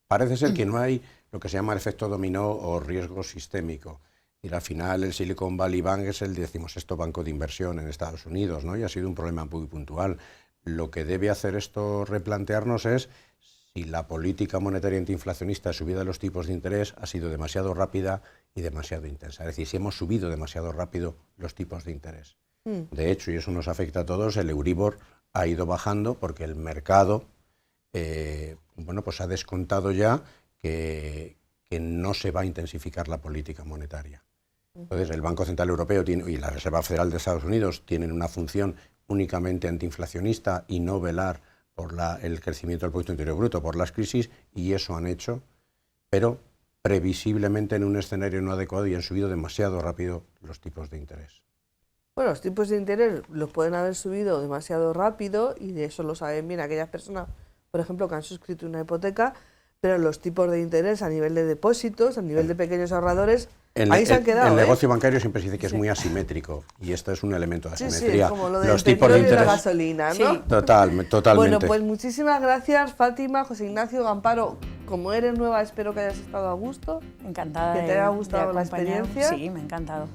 parece ser que no hay lo que se llama el efecto dominó o riesgo sistémico. Y al final el Silicon Valley Bank es el 16º banco de inversión en Estados Unidos, ¿no? Y ha sido un problema muy puntual. Lo que debe hacer esto replantearnos es si la política monetaria antiinflacionista de subida de los tipos de interés ha sido demasiado rápida y demasiado intensa. Es decir, si hemos subido demasiado rápido los tipos de interés. De hecho, y eso nos afecta a todos, el Euribor ha ido bajando porque el mercado pues ha descontado ya que no se va a intensificar la política monetaria. Entonces, el Banco Central Europeo y la Reserva Federal de Estados Unidos tienen una función únicamente antiinflacionista y no velar por el crecimiento del Producto Interior Bruto, por las crisis, y eso han hecho, pero previsiblemente en un escenario no adecuado, y han subido demasiado rápido los tipos de interés. Bueno, los tipos de interés los pueden haber subido demasiado rápido, y de eso lo saben bien aquellas personas, por ejemplo, que han suscrito una hipoteca, pero los tipos de interés a nivel de depósitos, a nivel de pequeños ahorradores, ahí se han quedado. El negocio bancario siempre se dice que es muy asimétrico, y esto es un elemento de asimetría. Sí, como lo del los tipos de interés y la gasolina, ¿no? Sí. Totalmente. Bueno, pues muchísimas gracias, Fátima, José Ignacio, Amparo. Como eres nueva, espero que hayas estado a gusto. Encantada. Que te haya gustado la experiencia. Sí, me ha encantado.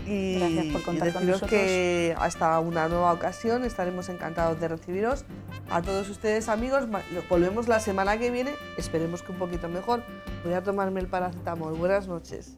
Y gracias por contar con nosotros. Que hasta una nueva ocasión estaremos encantados de recibiros. A todos ustedes, amigos, volvemos la semana que viene, esperemos que un poquito mejor. Voy a tomarme el paracetamol. Buenas noches.